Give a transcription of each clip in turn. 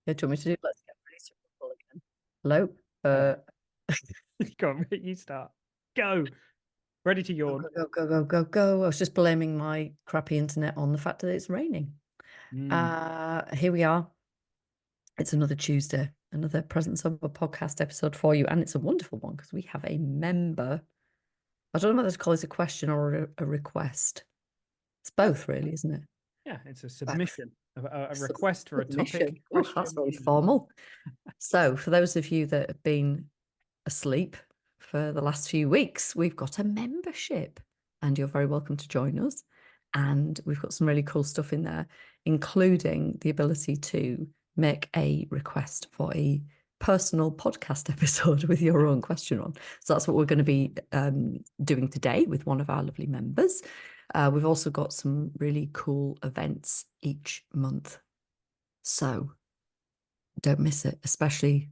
Yeah, do you want me to do? Let's get ready to rumble again. Hello. Go on, you start. Go. Ready to yawn. Go. I was just blaming my crappy internet on the fact that it's raining. Here we are. It's another Tuesday, another Presence of a podcast episode for you, and it's a wonderful one because we have a member. I don't know whether to call this a question or a request. It's both, really, isn't it? Yeah, it's a submission, a request for a topic. Oh, that's very formal. So, for those of you that have been asleep for the last few weeks, we've got a membership, and you're very welcome to join us. And we've got some really cool stuff in there, including the ability to make a request for a personal podcast episode with your own question on. So that's what we're going to be doing today with one of our lovely members. We've also got some really cool events each month. So don't miss it, especially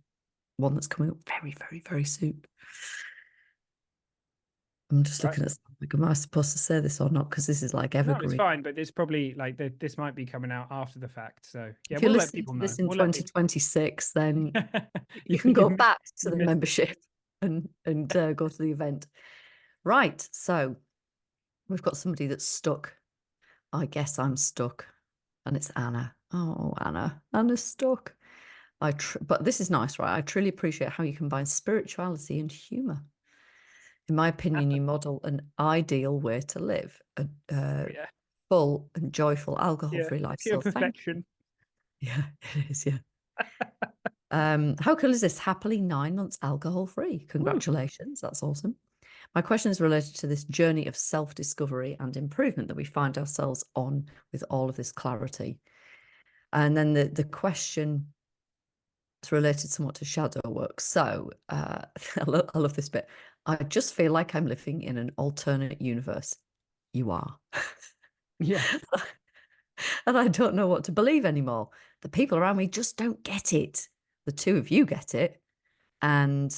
one that's coming up very, very, very soon. I'm just looking at something. Like, am I supposed to say this or not? Because this is like evergreen. No, it's fine, but it's probably like this might be coming out after the fact. So yeah, if you're we'll let listening people to know. this in 2026, then you can You go missed- back to you the missed- membership and go to the event. Right. So we've got somebody that's stuck. I guess I'm stuck. And it's Anna. Oh, Anna. Anna's stuck. But this is nice, right? I truly appreciate how you combine spirituality and humor. In my opinion, you model an ideal way to live, a Yeah, full and joyful alcohol-free life. pure So perfection. yeah, it is. Yeah. How cool is this? Happily 9 months alcohol-free. Congratulations. That's awesome. My question is related to this journey of self-discovery and improvement that we find ourselves on with all of this clarity. And then the question is related somewhat to shadow work. So I love this bit. I just feel like I'm living in an alternate universe. You are. Yeah. And I don't know what to believe anymore. The people around me just don't get it. The two of you get it. And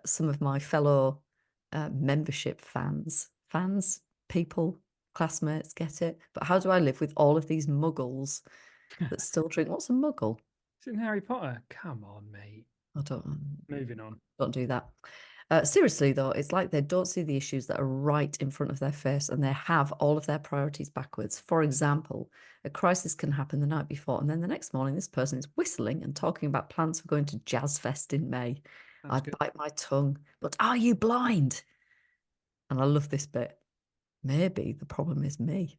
some of my fellow membership people, classmates get it. But how do I live with all of these muggles that still drink? What's a muggle? It's in Harry Potter. Come on, mate. I don't. Moving on. Don't do that. Seriously, though, it's like they don't see the issues that are right in front of their face and they have all of their priorities backwards. For example, a crisis can happen the night before and then the next morning this person is whistling and talking about plans for going to Jazz Fest in May. I'd bite my tongue. But are you blind? And I love this bit. Maybe the problem is me.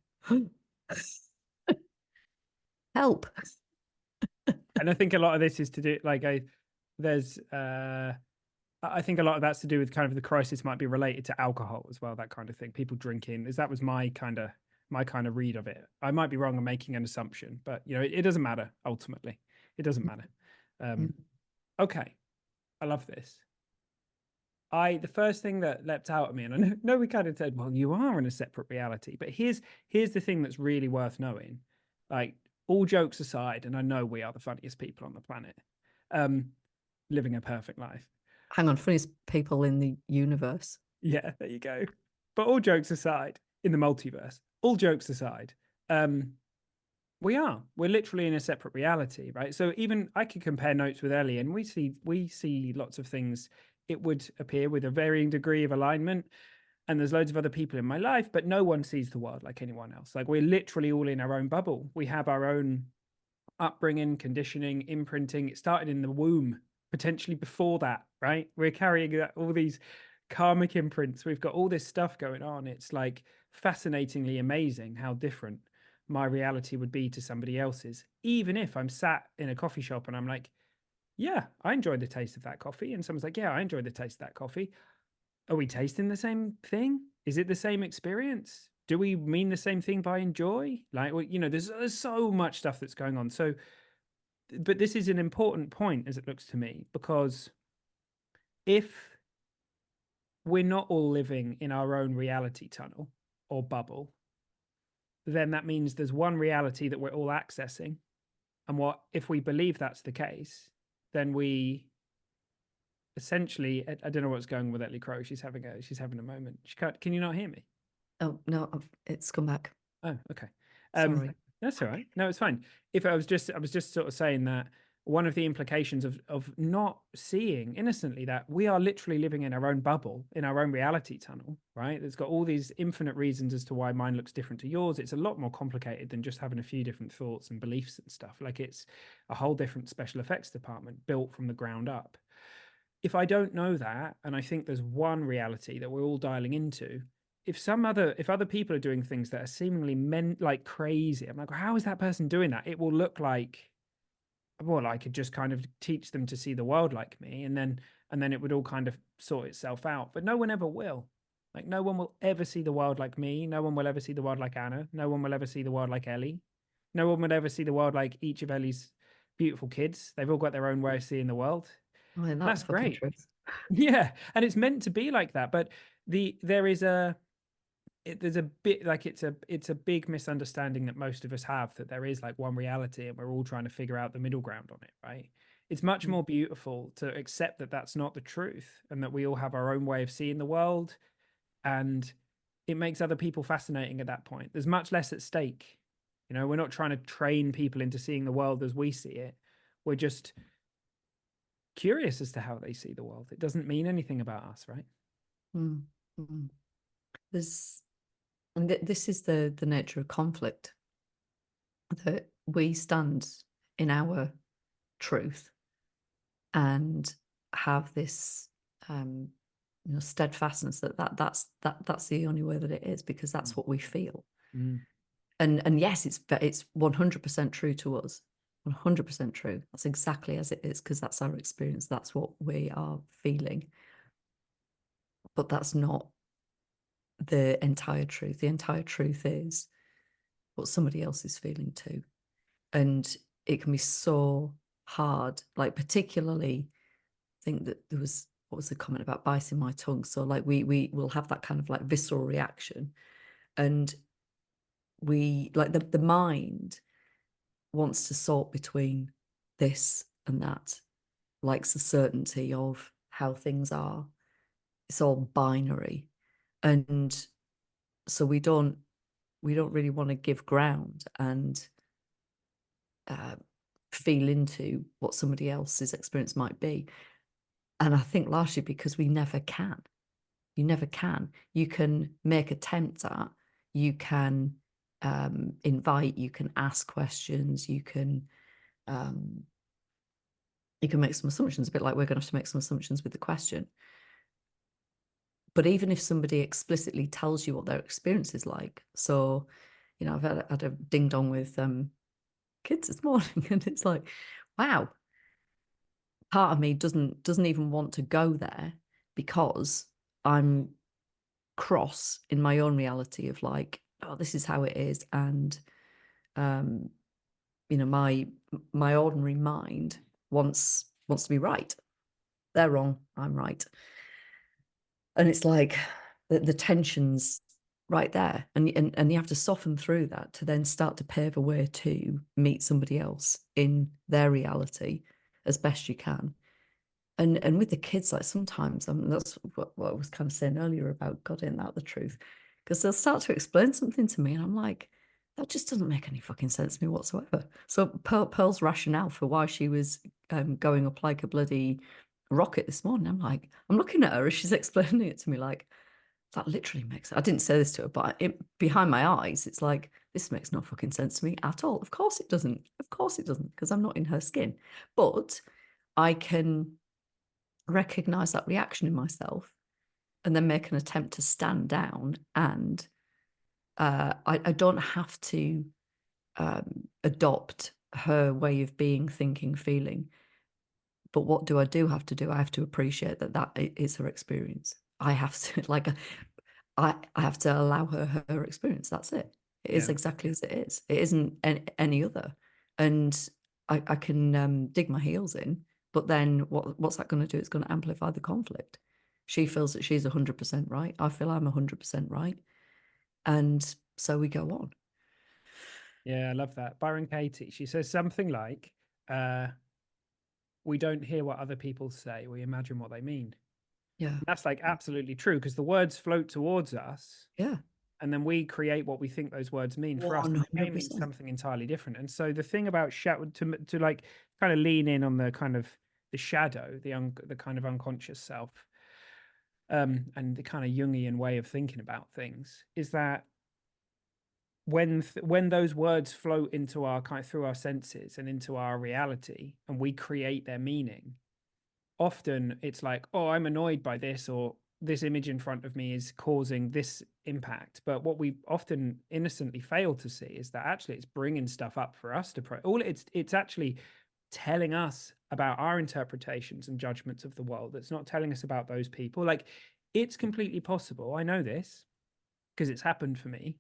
Help. And I think a lot of this is to do I think a lot of that's to do with kind of the crisis might be related to alcohol as well, that kind of thing. People drinking, that was my kind of read of it. I might be wrong. I'm making an assumption, but it doesn't matter. Ultimately, it doesn't matter. Okay, I love this. The first thing that leapt out at me, and I know we kind of said, well, you are in a separate reality, but here's the thing that's really worth knowing. Like, all jokes aside, and I know we are the funniest people on the planet, living a perfect life. Hang on, funniest people in the universe. Yeah, there you go. But all jokes aside, in the multiverse, all jokes aside, we're literally in a separate reality, right? So even I could compare notes with Ellie, and we see lots of things. It would appear with a varying degree of alignment, and there's loads of other people in my life, but no one sees the world like anyone else. Like, we're literally all in our own bubble. We have our own upbringing, conditioning, imprinting. It started in the womb, potentially before that, right? We're carrying all these karmic imprints. We've got all this stuff going on. It's like fascinatingly amazing how different my reality would be to somebody else's. Even if I'm sat in a coffee shop and I'm like, yeah, I enjoy the taste of that coffee. And someone's like, yeah, I enjoy the taste of that coffee. Are we tasting the same thing? Is it the same experience? Do we mean the same thing by enjoy? Like, there's so much stuff that's going on. So, but this is an important point, as it looks to me, because if we're not all living in our own reality tunnel or bubble, then that means there's one reality that we're all accessing. And if we believe that's the case, then we essentially, I don't know what's going on with Ellie Crow. She's having a moment. Can you not hear me? Oh no, it's come back. Oh, okay. Sorry. That's all right. No, it's fine. If I was just sort of saying that one of the implications of not seeing innocently that we are literally living in our own bubble, in our own reality tunnel, right? It's got all these infinite reasons as to why mine looks different to yours. It's a lot more complicated than just having a few different thoughts and beliefs and stuff. Like, it's a whole different special effects department built from the ground up. If I don't know that, and I think there's one reality that we're all dialing into, if other people are doing things that are seemingly like crazy, I'm like, how is that person doing that? It will look like, well, I could just kind of teach them to see the world like me, and then it would all kind of sort itself out. But no one ever will. Like, no one will ever see the world like me. No one will ever see the world like Anna. No one will ever see the world like Ellie. No one will ever see the world like each of Ellie's beautiful kids. They've all got their own way of seeing the world. I mean, That's that's fucking great. truth. Yeah, and it's meant to be like that. But there is there's a bit like, it's a big misunderstanding that most of us have, that there is like one reality and we're all trying to figure out the middle ground on it, right? It's much Mm, more beautiful to accept that that's not the truth, and that we all have our own way of seeing the world, and it makes other people fascinating at that point. There's much less at stake. We're not trying to train people into seeing the world as we see it. We're just curious as to how they see the world. It doesn't mean anything about us, right? mm, mm. There's, and this is the nature of conflict, that we stand in our truth and have this steadfastness that's the only way that it is, because that's what we feel. Mm. And yes, it's 100% true to us. 100% true. That's exactly as it is, because that's our experience. That's what we are feeling. But that's not the entire truth. The entire truth is what somebody else is feeling too. And it can be so hard, like, particularly, I think that there was, what was the comment about biting my tongue? So like we will have that kind of like visceral reaction, and we like the mind wants to sort between this and that, likes the certainty of how things are. It's all binary. And so we don't really want to give ground and uh, feel into what somebody else's experience might be. And I think largely because we never can. You never can. You can make attempts at, you can invite, you can ask questions, um, you can make some assumptions, a bit like we're going to have to make some assumptions with the question. But even if somebody explicitly tells you what their experience is like, so I've had a ding dong with kids this morning, and it's like, wow, part of me doesn't even want to go there, because I'm cross in my own reality of like, oh, this is how it is. And um my ordinary mind wants to be right. They're wrong, I'm right. And it's like the tensions right there, and you have to soften through that to then start to pave a way to meet somebody else in their reality as best you can. And with the kids, like, sometimes that's what I was kind of saying earlier about God, ain't that the truth? Because they'll start to explain something to me, and I'm like, that just doesn't make any fucking sense to me whatsoever. So Pearl's rationale for why she was going up like a bloody rocket this morning, I'm like, I'm looking at her as she's explaining it to me, like, that literally makes, I didn't say this to her, but behind my eyes, it's like, this makes no fucking sense to me at all. Of course it doesn't. Of course it doesn't, because I'm not in her skin. But I can recognize that reaction in myself and then make an attempt to stand down. And I don't have to adopt her way of being, thinking, feeling. But what do? I have to do? I have to appreciate that is her experience. I have to like, I have to allow her experience. That's it. It is Yeah. exactly as it is. It isn't any other. And I can dig my heels in, but then what's that going to do? It's going to amplify the conflict. She feels that she's 100% right. I feel I'm 100% right. And so we go on. Yeah, I love that. Byron Katie, she says something like, uh, we don't hear what other people say, we imagine what they mean. Yeah. And that's like absolutely true, because the words float towards us, Yeah. and then we create what we think those words mean for us, and they may mean 100%. something entirely different. And so the thing about shadow, to like kind of lean in on the kind of the shadow, the kind of unconscious self, and the kind of Jungian way of thinking about things, is that when those words float into our kind of through our senses and into our reality, and we create their meaning, often it's like, oh, I'm annoyed by this, or this image in front of me is causing this impact. But what we often innocently fail to see is that actually it's bringing stuff up for us to all it's actually telling us about our interpretations and judgments of the world. It's not telling us about those people. Like, it's completely possible, I know this because it's happened for me,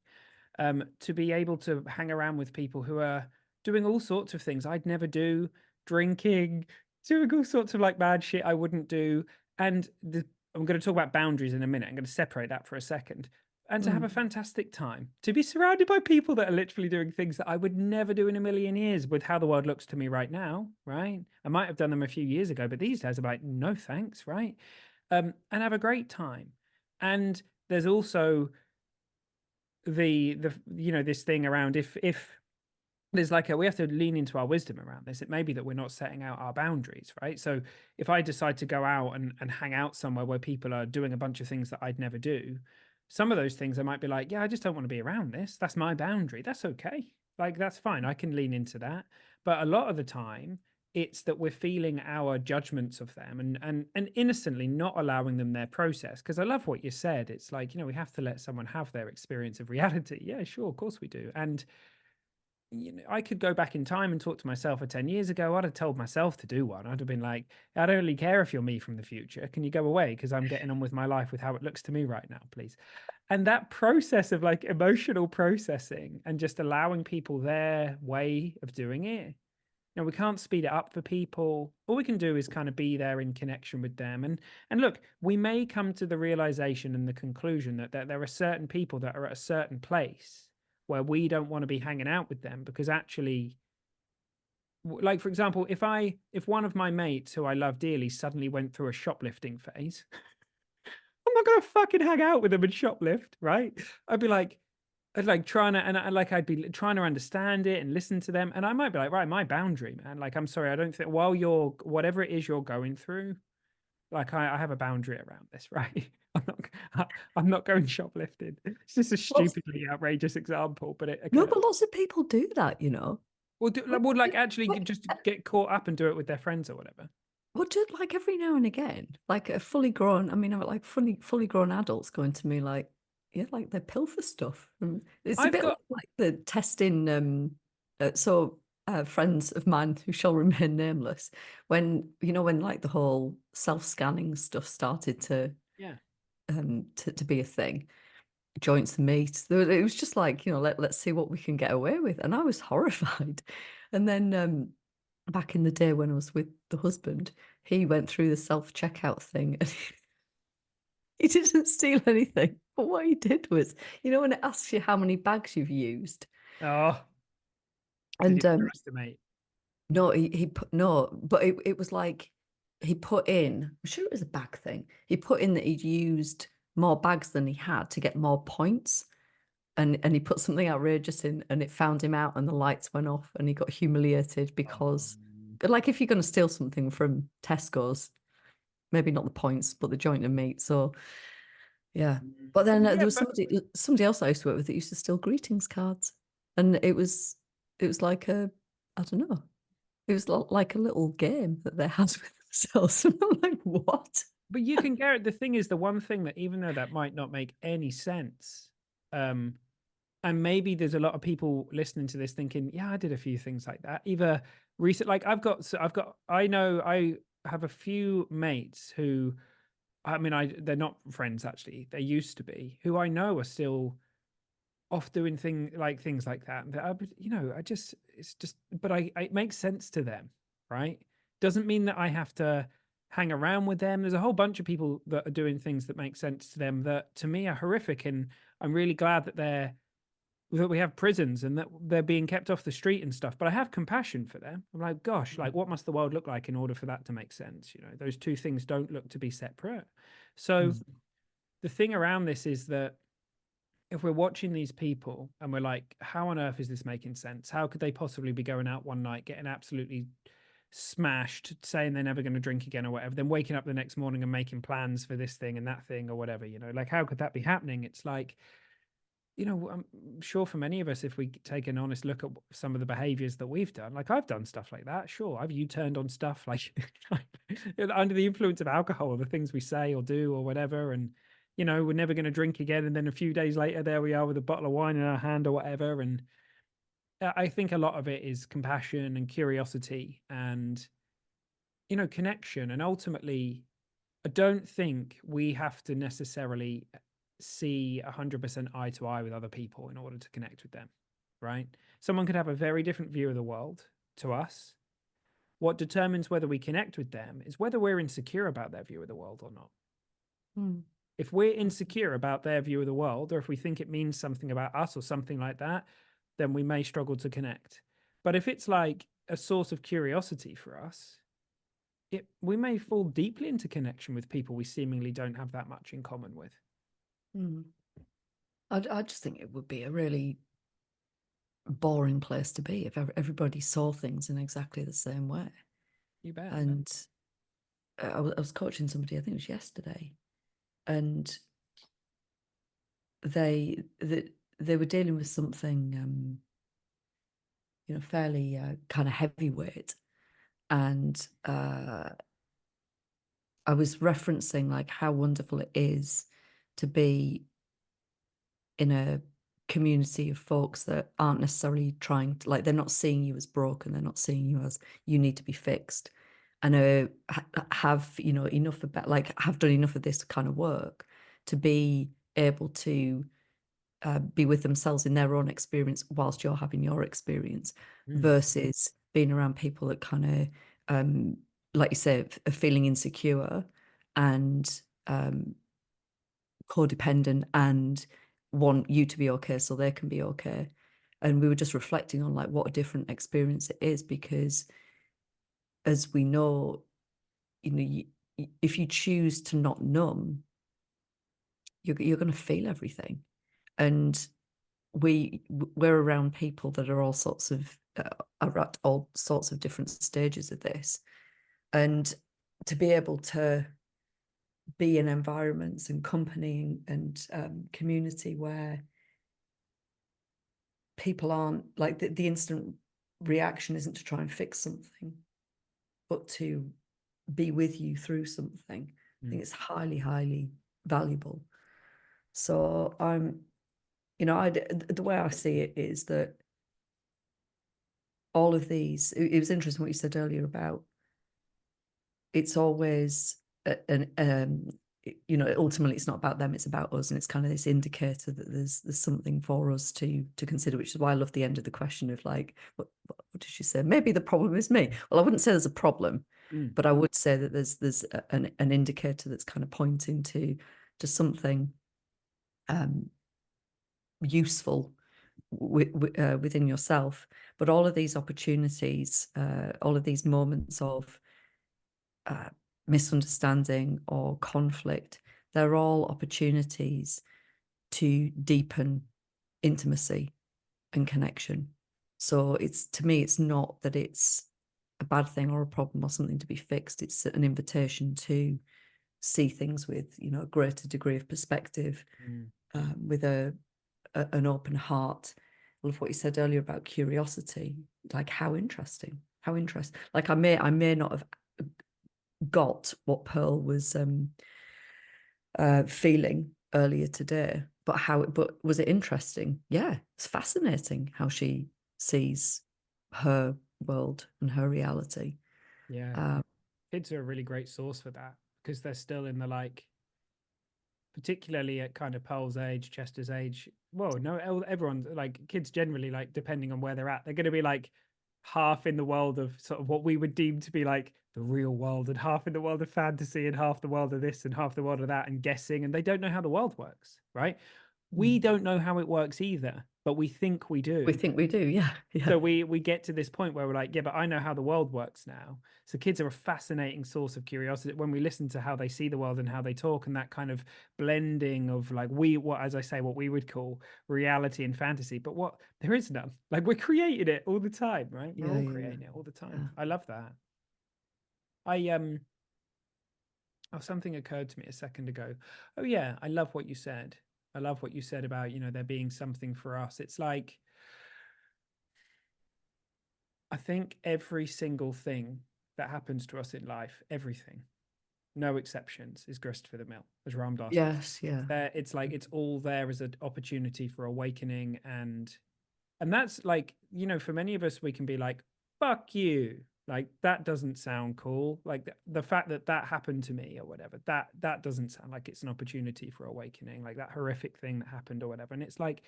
to be able to hang around with people who are doing all sorts of things I'd never do, drinking, doing all sorts of like bad shit I wouldn't do. And I'm going to talk about boundaries in a minute. I'm going to separate that for a second. And to have a fantastic time, to be surrounded by people that are literally doing things that I would never do in a million years with how the world looks to me right now, right? I might have done them a few years ago, but these days I'm like, no thanks, right? And have a great time. And there's also the this thing around, if there's like we have to lean into our wisdom around this. It may be that we're not setting out our boundaries, right? So if I decide to go out and hang out somewhere where people are doing a bunch of things that I'd never do, some of those things I might be like, yeah, I just don't want to be around this. That's my boundary. That's okay. Like, that's fine. I can lean into that. But a lot of the time, it's that we're feeling our judgments of them, and innocently not allowing them their process. Because I love what you said. It's like, we have to let someone have their experience of reality. Yeah, sure, of course we do. And I could go back in time and talk to myself of 10 years ago. I'd have told myself to do one. I'd have been like, I don't really care if you're me from the future. Can you go away? Because I'm getting on with my life with how it looks to me right now, please. And that process of like emotional processing and just allowing people their way of doing it. We can't speed it up for people. All we can do is kind of be there in connection with them. And look, we may come to the realization and the conclusion that there are certain people that are at a certain place where we don't want to be hanging out with them, because actually, like, for example, if one of my mates who I love dearly suddenly went through a shoplifting phase, I'm not gonna fucking hang out with them and shoplift, right? I'd be like, trying to, and I'd be trying to understand it and listen to them, and I might be like, right, my boundary, man. Like, I'm sorry, I don't think, while you're whatever it is you're going through, like, I have a boundary around this, right? I'm not going shoplifting. It's just a stupidly outrageous example, but it No, occurs. but lots of people do that, Would like actually just get caught up and do it with their friends or whatever. Well, just like every now and again, like a fully grown, I mean, I'm like fully grown adults going to me like, yeah, like they pilfer stuff. And it's a I've bit got like the testing. Friends of mine who shall remain nameless, when when like the whole self-scanning stuff started yeah. to be a thing, joints and meat. It was just like, let's see what we can get away with. And I was horrified. And then back in the day when I was with the husband, he went through the self-checkout thing and he didn't steal anything. But what he did was, when it asks you how many bags you've used, Oh, did and you underestimate? no, he put no, but it was like he put in, I'm sure it was a bag thing. He put in that he'd used more bags than he had to get more points. And he put something outrageous in and it found him out and the lights went off and he got humiliated because, like, if you're going to steal something from Tesco's, maybe not the points but the joint and meat. So yeah, but then there Yeah, was but somebody else I used to work with that used to steal greetings cards, and it was like I don't know, it was like a little game that they had with themselves. And I'm like, what? you can get it. The thing is, the one thing that, even though that might not make any sense, um, and maybe there's a lot of people listening to this thinking, yeah, I did a few things like that. Either recent, like I know I have a few mates who, I mean, they're not friends actually. They used to be, who I know are still off doing things like that. That I just, it's just, but it makes sense to them, right? Doesn't mean that I have to hang around with them. There's a whole bunch of people that are doing things that make sense to them that to me are horrific, and I'm really glad that we have prisons and that they're being kept off the street and stuff. But I have compassion for them. I'm like, gosh, like, what must the world look like in order for that to make sense? Those two things don't look to be separate. So Mm. the thing around this is that if we're watching these people and we're like, how on earth is this making sense? How could they possibly be going out one night, getting absolutely smashed, saying they're never going to drink again or whatever, then waking up the next morning and making plans for this thing and that thing or whatever, you know, like how could that be happening? It's like, you know, I'm sure for many of us, if we take an honest look at some of the behaviors that we've done, like I've done stuff like that. Sure, I've U-turned on stuff like under the influence of alcohol, or the things we say or do or whatever. And, you know, we're never going to drink again. And then a few days later, there we are with a bottle of wine in our hand or whatever. And I think a lot of it is compassion and curiosity and, you know, connection. And ultimately, I don't think we have to necessarily see 100% eye to eye with other people in order to connect with them, right? Someone could have a very different view of the world to us. What determines whether we connect with them is whether we're insecure about their view of the world or not. Mm. If we're insecure about their view of the world, or if we think it means something about us or something like that, then we may struggle to connect. But if it's like a source of curiosity for us, we may fall deeply into connection with people we seemingly don't have that much in common with. Mm. I just think it would be a really boring place to be if everybody saw things in exactly the same way. You bet. And I was coaching somebody, I think it was yesterday, and they were dealing with something, you know, fairly kind of heavyweight, and I was referencing like how wonderful it is to be in a community of folks that aren't necessarily trying to, like, they're not seeing you as broken, they're not seeing you as you need to be fixed, and have, you know, enough about, like, have done enough of this kind of work to be able to be with themselves in their own experience whilst you're having your experience, Mm, versus being around people that kind of, like you say, are feeling insecure and codependent and want you to be okay so they can be okay. And we were just reflecting on like what a different experience it is, because as we know, you know, if you choose to not numb, you're going to feel everything. And we're around people that are all sorts of are at all sorts of different stages of this, and to be able to be in environments and company and community where people aren't like the instant reaction isn't to try and fix something, but to be with you through something. I mm, think it's highly, highly valuable. So I'm, you know, the way I see it is that all of these, it was interesting what you said earlier about it's always an you know, ultimately it's not about them, it's about us, and it's kind of this indicator that there's something for us to consider, which is why I love the end of the question of like, what did she say, maybe the problem is me. Well, I wouldn't say there's a problem, mm, but I would say that there's an indicator that's kind of pointing to something useful within yourself. But all of these opportunities, all of these moments of uh, misunderstanding or conflict, they're all opportunities to deepen intimacy and connection. So it's, to me, it's not that it's a bad thing or a problem or something to be fixed. It's an invitation to see things with, you know, a greater degree of perspective, mm. with an open heart. I love what you said earlier about curiosity. Like, how interesting, how interesting. Like, I may not have got what Pearl was feeling earlier today, but was it interesting? Yeah, it's fascinating how she sees her world and her reality. Yeah. Um, Kids are a really great source for that because they're still in the like, particularly at kind of Pearl's age, Chester's age. Well, no, everyone, like kids generally, like depending on where they're at, they're going to be like half in the world of sort of what we would deem to be like the real world, and half in the world of fantasy, and half the world of this and half the world of that, and guessing, and they don't know how the world works, right? We mm, don't know how it works either. but we think we do. We think we do. Yeah. Yeah. So we get to this point where we're like, yeah, but I know how the world works now. So kids are a fascinating source of curiosity when we listen to how they see the world and how they talk, and that kind of blending of like what, as I say, what we would call reality and fantasy, but what there is none. Like we're creating it all the time, right? We're Yeah. all Yeah. creating it all the time. Yeah. I love that. I Oh, something occurred to me a second ago. Oh yeah, I love what you said. I love what you said about, there being something for us. It's like I think every single thing that happens to us in life, everything, no exceptions, is grist for the mill, as Ram Dass would say. Yes. It's Yeah. there. It's like it's all there as an opportunity for awakening, and that's like, for many of us, we can be like, "Fuck you." Like that doesn't sound cool. Like the fact that that happened to me or whatever, that doesn't sound like it's an opportunity for awakening. Like that horrific thing that happened or whatever. And it's like,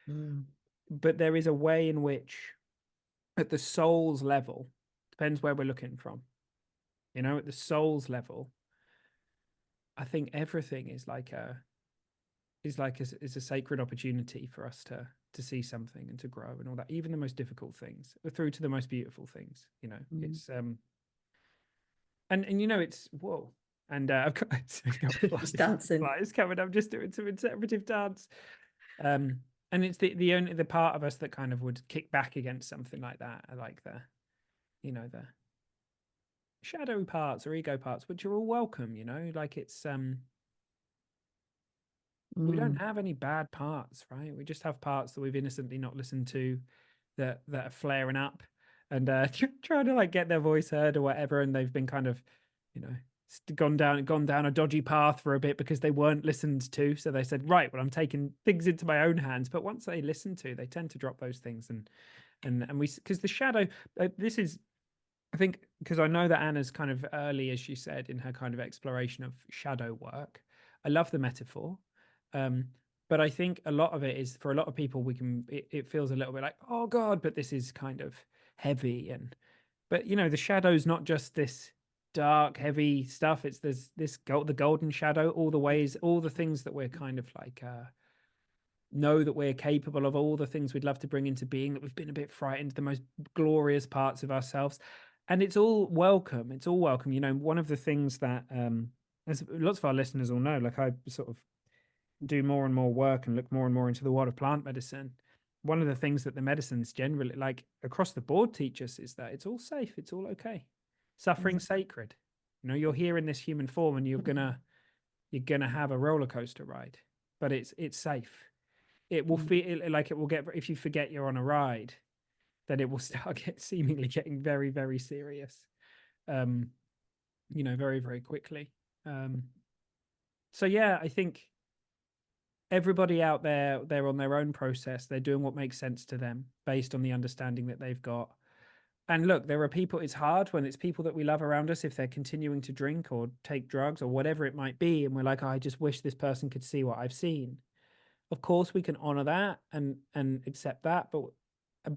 Mm. but there is a way in which, at the soul's level, depends where we're looking from. At the soul's level, I think everything is a sacred opportunity for us to see something and to grow and all that, even the most difficult things through to the most beautiful things. Mm. It's and it's whoa. And I've got, I've got Just flies, dancing. flies coming. I'm just doing some interpretive dance. Um, and it's the only the part of us that kind of would kick back against something like that. I like the shadowy parts or ego parts, which are all welcome. Like it's we don't Mm. have any bad parts, right? We just have parts that we've innocently not listened to, that are flaring up and trying to like get their voice heard or whatever, and they've been kind of, you know, gone down a dodgy path for a bit because they weren't listened to. So they said, right, well, I'm taking things into my own hands. But once they listen to, they tend to drop those things, and we, because the shadow, this is, I think, because I know that Anna's kind of early, as she said, in her kind of exploration of shadow work. I love the metaphor. Um, but I think a lot of it is, for a lot of people, it feels a little bit like, oh God, but this is kind of heavy. But the shadow's not just this dark, heavy stuff. There's the golden shadow, all the ways, all the things that we're kind of like, know that we're capable of, all the things we'd love to bring into being, that we've been a bit frightened, the most glorious parts of ourselves. And it's all welcome. It's all welcome. One of the things that, as lots of our listeners will know, like I sort of do more and more work and look more and more into the world of plant medicine. One of the things that the medicines generally, like across the board, teach us is that it's all safe. It's all okay. Suffering's sacred. You're here in this human form, and you're gonna have a roller coaster ride, but it's safe. It will feel like it will get, if you forget you're on a ride, then it will start seemingly getting very, very serious, very, very quickly. So yeah, I think everybody out there, they're on their own process. They're doing what makes sense to them based on the understanding that they've got. And look, there are people, it's hard when it's people that we love around us, if they're continuing to drink or take drugs or whatever it might be. And we're like, oh, I just wish this person could see what I've seen. Of course, we can honor that and accept that.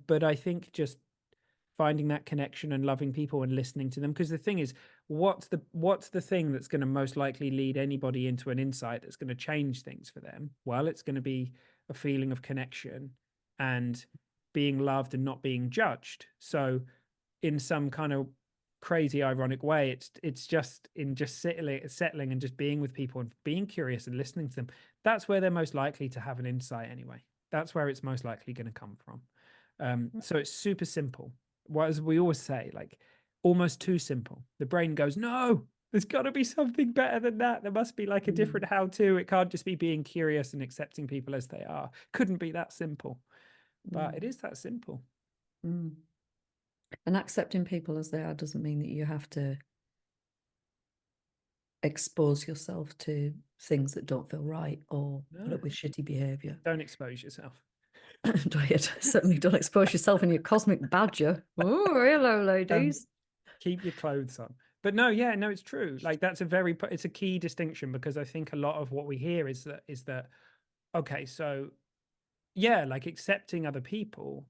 But I think just finding that connection and loving people and listening to them, because the thing is, what's the thing that's going to most likely lead anybody into an insight that's going to change things for them? Well, it's going to be a feeling of connection and being loved and not being judged. So in some kind of crazy ironic way, it's just in just settling and just being with people and being curious and listening to them. That's where they're most likely to have an insight anyway. That's where it's most likely going to come from. So it's super simple. Well, as we always say, like almost too simple. The brain goes, no, there's got to be something better than that. There must be like a different how to. It can't just be being curious and accepting people as they are. Couldn't be that simple. But it is that simple. And accepting people as they are doesn't mean that you have to expose yourself to things that don't feel right or put No, up with shitty behavior. don't expose yourself. Certainly don't expose yourself in your cosmic badger. Oh, hello, ladies. Keep your clothes on. But no, yeah, no, it's true. Like that's it's a key distinction, because I think a lot of what we hear is that okay, so yeah, like accepting other people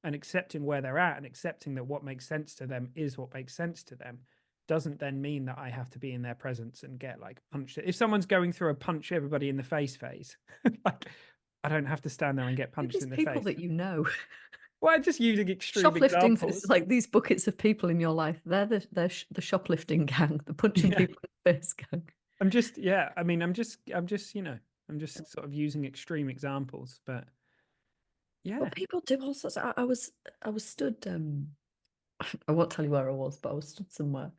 and accepting where they're at and accepting that what makes sense to them is what makes sense to them doesn't then mean that I have to be in their presence and get like punched. If someone's going through a punch everybody in the face phase, like I don't have to stand there and get Who are punched these in the people face. that you know? Well, I'm just using extreme Shoplifting, examples. it's like these buckets of people in your life. They're the shoplifting gang, the punching Yeah. people in the face gang. I'm just, yeah, I mean, I'm just sort of using extreme examples, but But yeah. people do all sorts. I was stood. I won't tell you where I was, but I was stood somewhere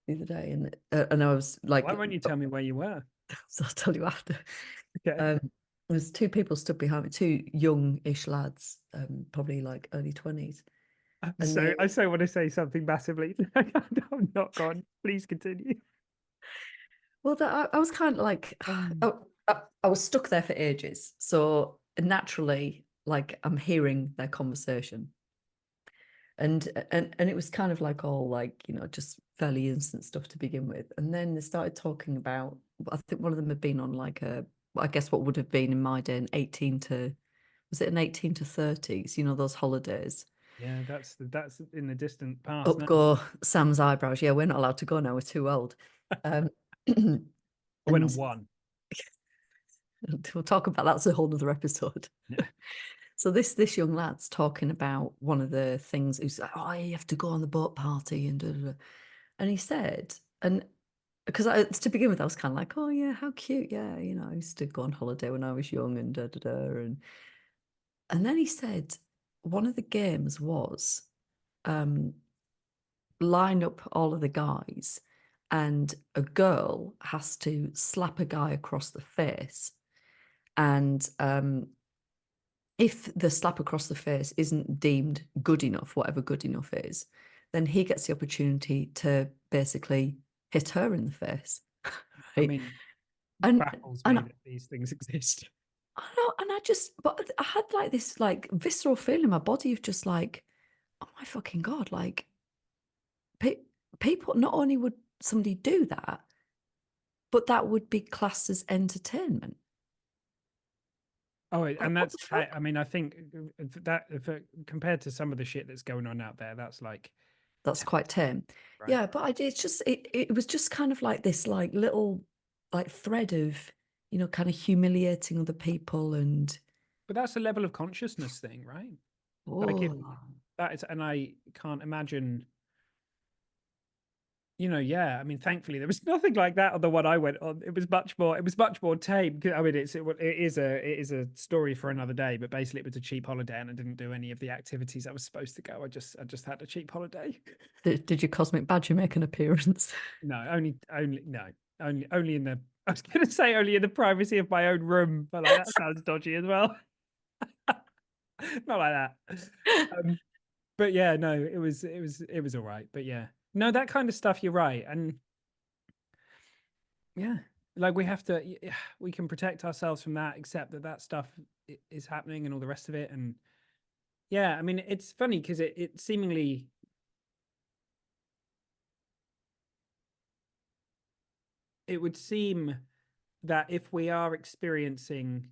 the other day, and I was Why like, won't you tell me where you were? so I'll tell you after. Okay. There's two people stood behind me, two young-ish lads, probably like early 20s, and they I so want to say something massively. I'm not gone. Please continue. well, I was kind of like, I was stuck there for ages, so naturally, like I'm hearing their conversation, and it was kind of like all like just fairly instant stuff to begin with, and then they started talking about. I think one of them had been on like I guess what would have been in my day an 18 to was it an 18 to 30s, those holidays. Yeah, that's in the distant past Up now. go Sam's eyebrows. Yeah, we're not allowed to go now. We're too old. Um, I went on and one. we'll talk about that's a whole other episode. Yeah. So this young lad's talking about one of the things. He's like, "Oh, you have to go on the boat party," and da, da, da. And he said, and because to begin with, I was kind of like, "Oh yeah, how cute, yeah." I used to go on holiday when I was young, and da da da. And then he said one of the games was um, line up all of the guys, and a girl has to slap a guy across the face, and if the slap across the face isn't deemed good enough, whatever good enough is, then he gets the opportunity to basically hit her in the face. I Right? mean, And baffles me and that these things exist. I know, and but I had like this like visceral feeling in my body of just like, oh my fucking god, like pe- people not only would somebody do that, but that would be classed as entertainment. Oh, Like, and what that's, the fuck? I mean, I think that if compared to some of the shit that's going on out there, that's like That's 10, quite tame. right? Yeah, but it's just it was just kind of like this like little like thread of kind of humiliating other people and But that's a level of consciousness thing, right? Like if oh, that is, and I can't imagine, yeah. I mean, thankfully there was nothing like that on the one I went on. It was much more tame. I mean, it is a story for another day. But basically, it was a cheap holiday, and I didn't do any of the activities I was supposed to go. I just had a cheap holiday. did your cosmic badger make an appearance? No, only in the. I was going to say only in the privacy of my own room, but like that sounds dodgy as well. Not like that. Um, but yeah, no, it was all right. But yeah, no, that kind of stuff. You're right, and yeah, like we have to. We can protect ourselves from that, except that stuff is happening and all the rest of it. And yeah, I mean, it's funny because it seemingly it would seem that if we are experiencing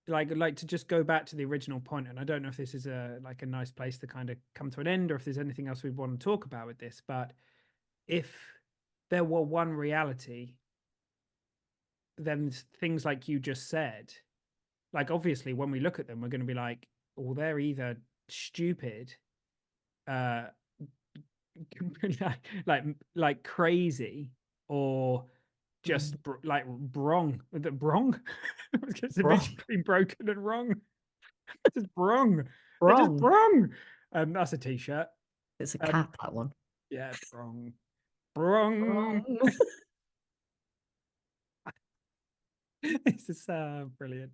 like to just go back to the original point, and I don't know if this is a nice place to kind of come to an end or if there's anything else we want to talk about with this, but if there were one reality, then things like you just said, like obviously when we look at them we're going to be like, well, they're either stupid, uh like like crazy, or Mm. just like wrong. The wrong. It's a bit Wrong. between broken and wrong. Just wrong. They're just Wrong. wrong. That's a t-shirt. It's a Um, cap, that one. yeah, wrong. Wrong. Wrong. This is brilliant.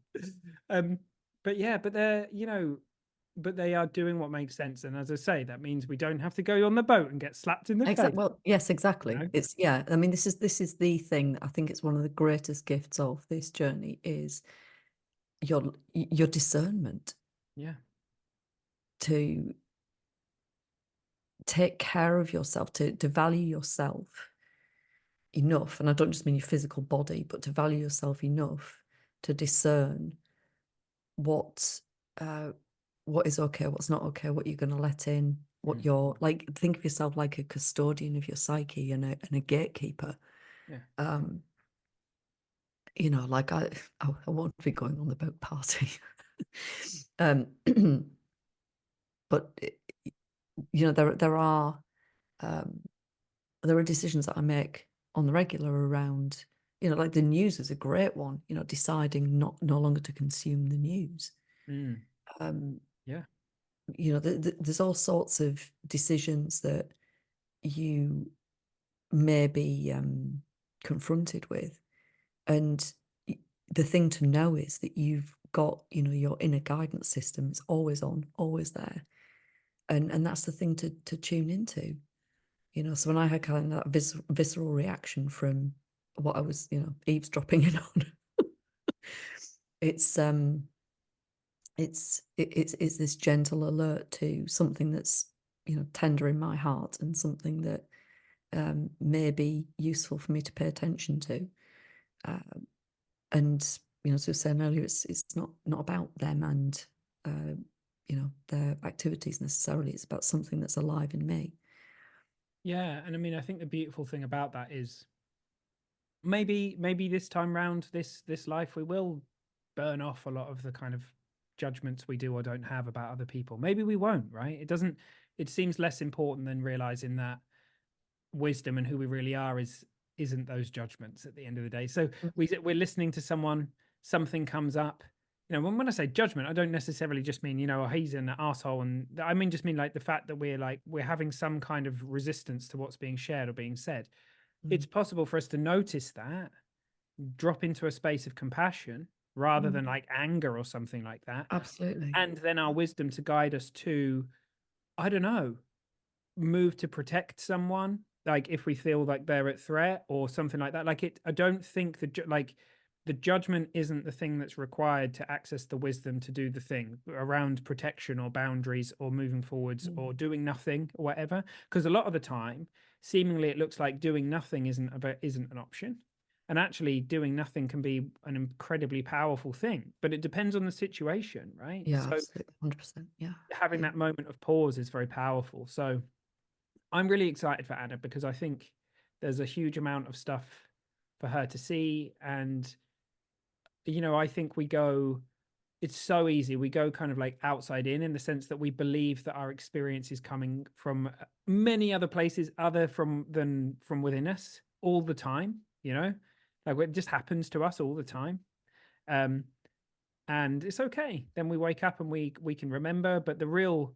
Um, but yeah, but but they are doing what makes sense. And as I say, that means we don't have to go on the boat and get slapped in the face. Exactly. Well, yes, You exactly. know? It's yeah. I mean, this is the thing. I think it's one of the greatest gifts of this journey is your discernment Yeah. to take care of yourself, to value yourself enough. And I don't just mean your physical body, but to value yourself enough to discern what uh, what is okay, what's not okay, what you're going to let in, what Mm. you're like. Think of yourself like a custodian of your psyche and a gatekeeper. Yeah. Um, you know, like I won't be going on the boat party. um, but you know, um, there are decisions that I make on the regular around, you know, like the news is a great one. You know, deciding no longer to consume the news. Mm. Um, Yeah. you know, there's all sorts of decisions that you may be confronted with, and the thing to know is that you've got, you know, your inner guidance system is always on, always there, and that's the thing to tune into. You know, so when I had kind of that visceral reaction from what I was, you know, eavesdropping in on, it's it's this gentle alert to something that's, you know, tender in my heart, and something that may be useful for me to pay attention to. Um, and you know, as I was saying earlier, it's not about them and you know, their activities necessarily. It's about something that's alive in me. Yeah. And I mean, I think the beautiful thing about that is maybe this time round, this life, we will burn off a lot of the kind of judgments we do or don't have about other people. Maybe we won't, right? It doesn't, it seems less important than realizing that wisdom and who we really are isn't those judgments at the end of the day. So we're listening to someone, something comes up. You know, when I say judgment, I don't necessarily just mean, you know, oh, he's an asshole, and I mean just mean like the fact that we're having some kind of resistance to what's being shared or being said. It's Mm. possible for us to notice that, drop into a space of compassion rather Mm. than like anger or something like that, Absolutely. and then our wisdom to guide us to, I don't know, move to protect someone, like if we feel like they're at threat or something like that. Like it, I don't think like the judgment isn't the thing that's required to access the wisdom to do the thing around protection or boundaries or moving forwards Mm. or doing nothing or whatever. Because a lot of the time, seemingly it looks like doing nothing isn't an option. And actually doing nothing can be an incredibly powerful thing, but it depends on the situation, right? Yeah, So absolutely. 100%. Yeah. having Yeah. that moment of pause is very powerful. So I'm really excited for Anna because I think there's a huge amount of stuff for her to see. And, you know, I think it's so easy. We go kind of like outside in the sense that we believe that our experience is coming from many other places other than from within us all the time, you know, like it just happens to us all the time. Um, and it's okay. Then we wake up and we can remember. But the real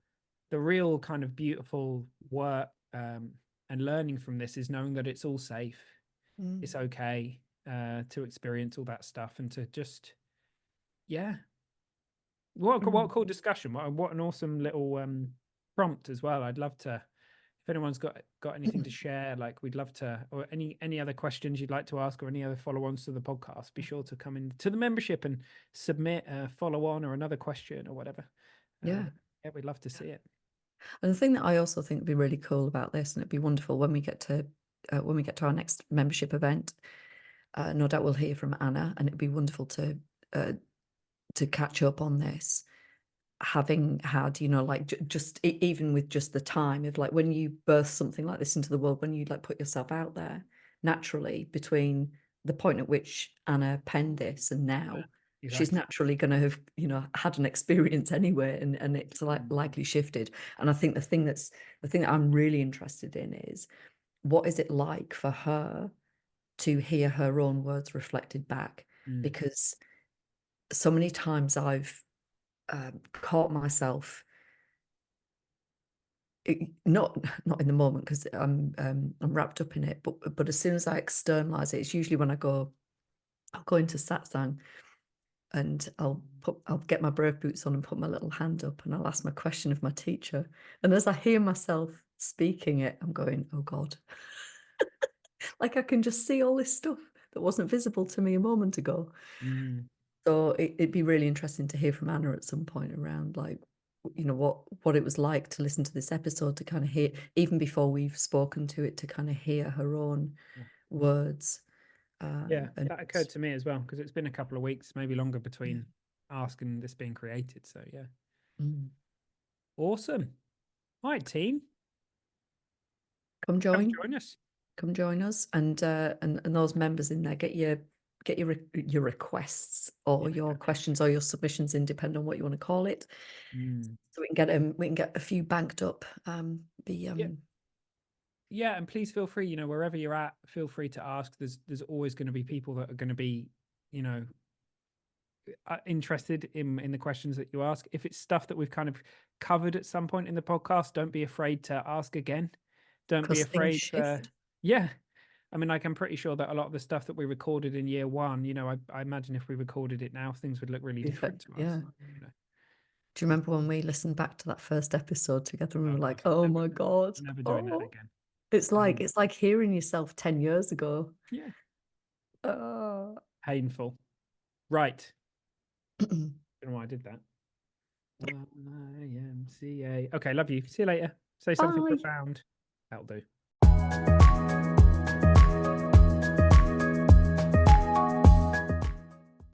kind of beautiful work and learning from this is knowing that it's all safe. Mm. It's okay to experience all that stuff and to just, yeah. What a Mm. cool discussion. What an awesome little prompt as well. I'd love to, if anyone's got anything to share, like we'd love to, or any other questions you'd like to ask or any other follow-ons to the podcast, be sure to come in to the membership and submit a follow-on or another question or whatever. Yeah. Yeah, we'd love to see it. And the thing that I also think would be really cool about this, and it'd be wonderful when we get to our next membership event, no doubt we'll hear from Anna, and it'd be wonderful to catch up on this, having had, you know, like just even with just the time of like when you birth something like this into the world, when you like put yourself out there, naturally between the point at which Anna penned this and now, she's Exactly. naturally going to have, you know, had an experience anyway, and it's like likely shifted. And I think the thing that I'm really interested in is, what is it like for her to hear her own words reflected back? Mm. Because so many times I've caught myself, not in the moment because I'm wrapped up in it, but as soon as I externalize it, it's usually when I'll go into satsang, and I'll get my brave boots on and put my little hand up, and I'll ask my question of my teacher, and as I hear myself speaking it, I'm going, oh God, like I can just see all this stuff that wasn't visible to me a moment ago. Mm. So it'd be really interesting to hear from Anna at some point around, like, you know, what it was like to listen to this episode, to kind of hear, even before we've spoken to it, to kind of hear her own Yeah. words. Yeah, And that occurred to me as well because it's been a couple of weeks, maybe longer yeah. between ask and this being created. So yeah, Mm. awesome. All right, team, Come come join, join us. come join us, and those members in there, get your get your requests or Yeah, your definitely. questions or your submissions in, depending on what you want to call it. Mm. So we can get a few banked up. Yeah. Yeah, and please feel free, wherever you're at, feel free to ask. There's always going to be people that are going to be, you know, interested in the questions that you ask. If it's stuff that we've kind of covered at some point in the podcast, don't be afraid to ask again. Don't be because things afraid to, shift. yeah. I mean, like, I'm pretty sure that a lot of the stuff that we recorded in year one, I imagine if we recorded it now, things would look really different to us. Yeah. You know. Do you remember when we listened back to that first episode together and we Oh were God, like, oh never, my God. never doing that Oh, again. it's like hearing yourself 10 years ago. Yeah, Oh. painful. Right. I don't know why I did that. IMCA. Okay, love you. See you later. Say something Bye. profound. That'll do.